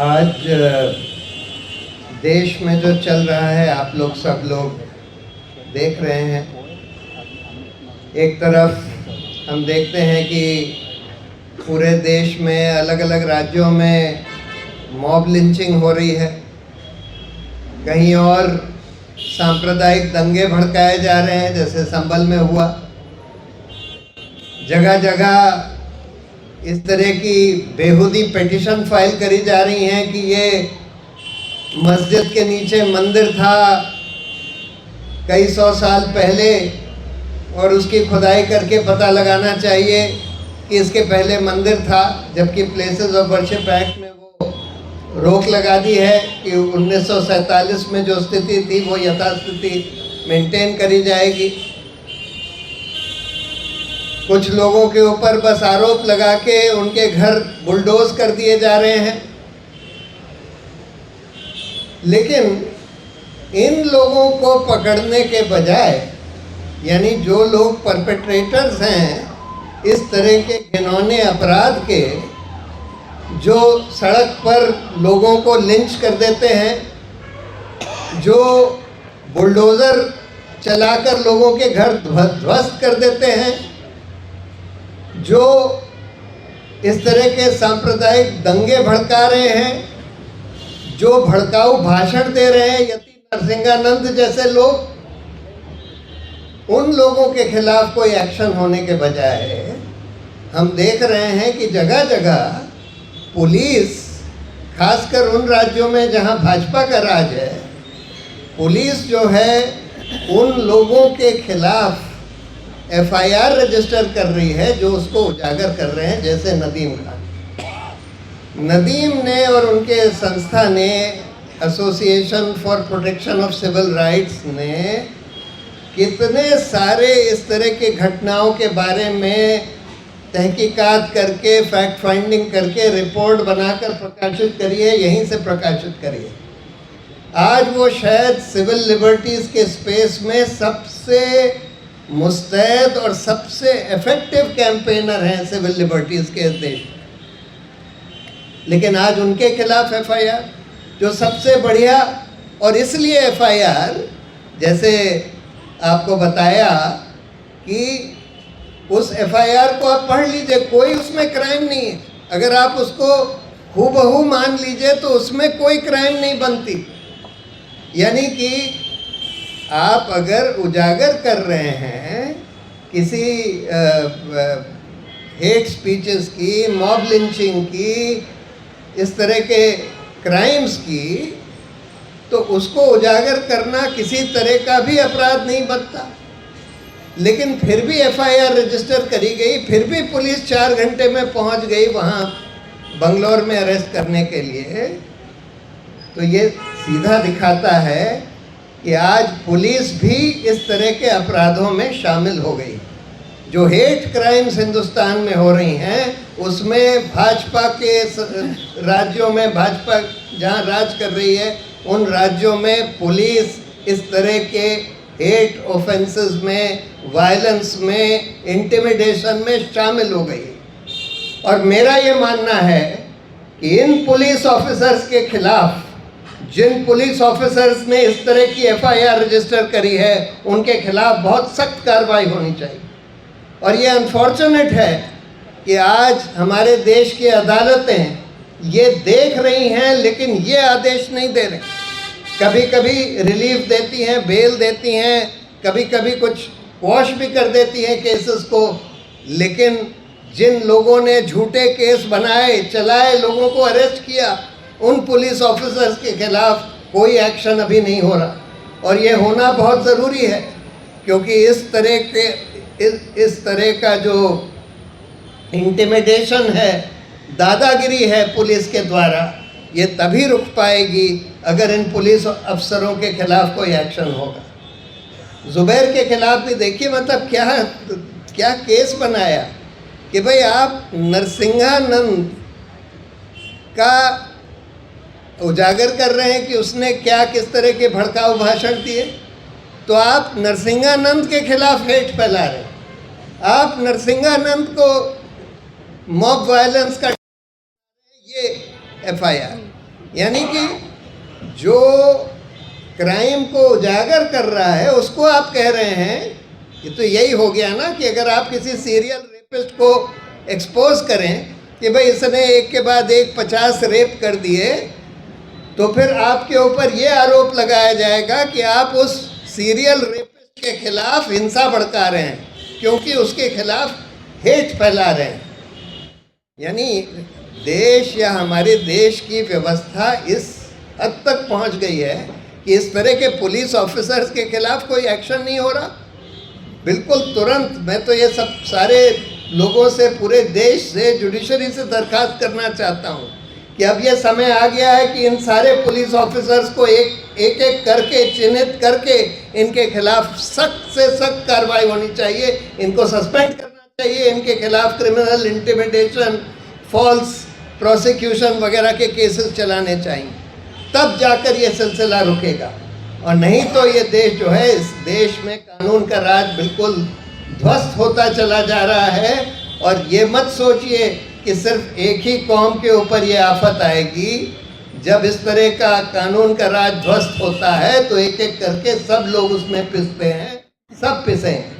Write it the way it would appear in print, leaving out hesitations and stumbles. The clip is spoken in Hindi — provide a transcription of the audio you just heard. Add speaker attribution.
Speaker 1: आज देश में जो चल रहा है आप लोग सब लोग देख रहे हैं। एक तरफ हम देखते हैं कि पूरे देश में अलग अलग राज्यों में मॉब लिंचिंग हो रही है, कहीं और सांप्रदायिक दंगे भड़काए जा रहे हैं जैसे संभल में हुआ। जगह जगह इस तरह की बेहुदी पिटीशन फाइल करी जा रही हैं कि ये मस्जिद के नीचे मंदिर था कई सौ साल पहले और उसकी खुदाई करके पता लगाना चाहिए कि इसके पहले मंदिर था, जबकि प्लेसेस ऑफ वर्शिप एक्ट में वो रोक लगा दी है कि 1947 में जो स्थिति थी वो यथास्थिति मेंटेन करी जाएगी। कुछ लोगों के ऊपर बस आरोप लगा के उनके घर बुलडोज कर दिए जा रहे हैं। लेकिन इन लोगों को पकड़ने के बजाय, यानी जो लोग परपेट्रेटर्स हैं इस तरह के घिनौने अपराध के, जो सड़क पर लोगों को लिंच कर देते हैं, जो बुलडोज़र चलाकर लोगों के घर ध्वस्त कर देते हैं, जो इस तरह के सांप्रदायिक दंगे भड़का रहे हैं, जो भड़काऊ भाषण दे रहे हैं यति नरसिंहानंद जैसे लोग, उन लोगों के खिलाफ कोई एक्शन होने के बजाय हम देख रहे हैं कि जगह जगह पुलिस, खासकर उन राज्यों में जहां भाजपा का राज है, पुलिस जो है उन लोगों के खिलाफ एफआईआर रजिस्टर कर रही है जो उसको उजागर कर रहे हैं, जैसे नदीम खान। नदीम ने और उनके संस्था ने, association for protection of civil rights ने, कितने सारे इस तरह की घटनाओं के बारे में तहकीकात करके, फैक्ट फाइंडिंग करके रिपोर्ट बनाकर प्रकाशित करी है, यहीं से प्रकाशित करी है। आज वो शायद सिविल लिबर्टीज़ के स्पेस में सबसे मुस्तैद और सबसे इफेक्टिव कैंपेनर हैं सिविल लिबर्टीज़ के देश। लेकिन आज उनके खिलाफ एफआईआर, जो सबसे बढ़िया, और इसलिए एफआईआर, जैसे आपको बताया कि उस एफआईआर को आप पढ़ लीजिए, कोई उसमें क्राइम नहीं है। अगर आप उसको हूबहू मान लीजिए तो उसमें कोई क्राइम नहीं बनती। यानी कि आप अगर उजागर कर रहे हैं किसी हेट स्पीचेस की, मॉब लिंचिंग की, इस तरह के क्राइम्स की, तो उसको उजागर करना किसी तरह का भी अपराध नहीं बनता। लेकिन फिर भी एफआईआर रजिस्टर करी गई, फिर भी पुलिस 4 घंटे में पहुंच गई वहां बंगलौर में अरेस्ट करने के लिए। तो ये सीधा दिखाता है कि आज पुलिस भी इस तरह के अपराधों में शामिल हो गई। जो हेट क्राइम्स हिंदुस्तान में हो रही हैं उसमें भाजपा के राज्यों में, भाजपा जहां राज कर रही है उन राज्यों में पुलिस इस तरह के हेट ऑफेंसेस में, वायलेंस में, इंटिमिडेशन में शामिल हो गई। और मेरा ये मानना है कि इन पुलिस ऑफिसर्स के खिलाफ, जिन पुलिस ऑफिसर्स ने इस तरह की एफआईआर रजिस्टर करी है, उनके खिलाफ बहुत सख्त कार्रवाई होनी चाहिए। और ये अनफॉर्चुनेट है कि आज हमारे देश की अदालतें ये देख रही हैं लेकिन ये आदेश नहीं दे रही। कभी कभी रिलीफ देती हैं, बेल देती हैं, कभी कभी कुछ वॉश भी कर देती हैं केसेस को, लेकिन जिन लोगों ने झूठे केस बनाए, चलाए, लोगों को अरेस्ट किया, उन पुलिस ऑफिसर्स के खिलाफ कोई एक्शन अभी नहीं हो रहा। और ये होना बहुत ज़रूरी है, क्योंकि इस तरह का जो इंटिमिडेशन है, दादागिरी है पुलिस के द्वारा, ये तभी रुक पाएगी अगर इन पुलिस अफसरों के खिलाफ कोई एक्शन होगा। जुबैर के खिलाफ भी देखिए, मतलब क्या केस बनाया कि भाई आप नरसिंहानंद का उजागर कर रहे हैं कि उसने क्या, किस तरह के भड़काऊ भाषण दिए, तो आप नरसिंहानंद के खिलाफ हेट फैला रहे हैं। आप नरसिंहानंद को मॉब वायलेंस का FIR। यानी कि जो क्राइम को उजागर कर रहा है उसको आप कह रहे हैं, ये तो यही हो गया ना कि अगर आप किसी सीरियल रेपिस्ट को एक्सपोज करें कि भाई इसने एक के बाद एक 50 रेप कर दिए, तो फिर आपके ऊपर ये आरोप लगाया जाएगा कि आप उस सीरियल रेपिस्ट के खिलाफ हिंसा भड़का रहे हैं, क्योंकि उसके खिलाफ हेट फैला रहे हैं। यानी देश या हमारे देश की व्यवस्था इस हद तक पहुंच गई है कि इस तरह के पुलिस ऑफिसर्स के खिलाफ कोई एक्शन नहीं हो रहा। बिल्कुल तुरंत मैं तो ये सब सारे लोगों से, पूरे देश से, जुडिशरी से दरखास्त करना चाहता हूँ कि अब ये समय आ गया है कि इन सारे पुलिस ऑफिसर्स को एक एक करके चिन्हित करके इनके खिलाफ सख्त से सख्त कार्रवाई होनी चाहिए, इनको सस्पेंड करना चाहिए, इनके खिलाफ क्रिमिनल इंटिमिडेशन, फॉल्स प्रोसिक्यूशन वगैरह के केसेस चलाने चाहिए, तब जाकर ये सिलसिला रुकेगा। और नहीं तो ये देश जो है, इस देश में कानून का राज बिल्कुल ध्वस्त होता चला जा रहा है। और ये मत सोचिए कि सिर्फ एक ही कौम के ऊपर ये आफत आएगी। जब इस तरह का कानून का राज ध्वस्त होता है तो एक एक करके सब लोग उसमें पिसते हैं, सब पिसेंगे।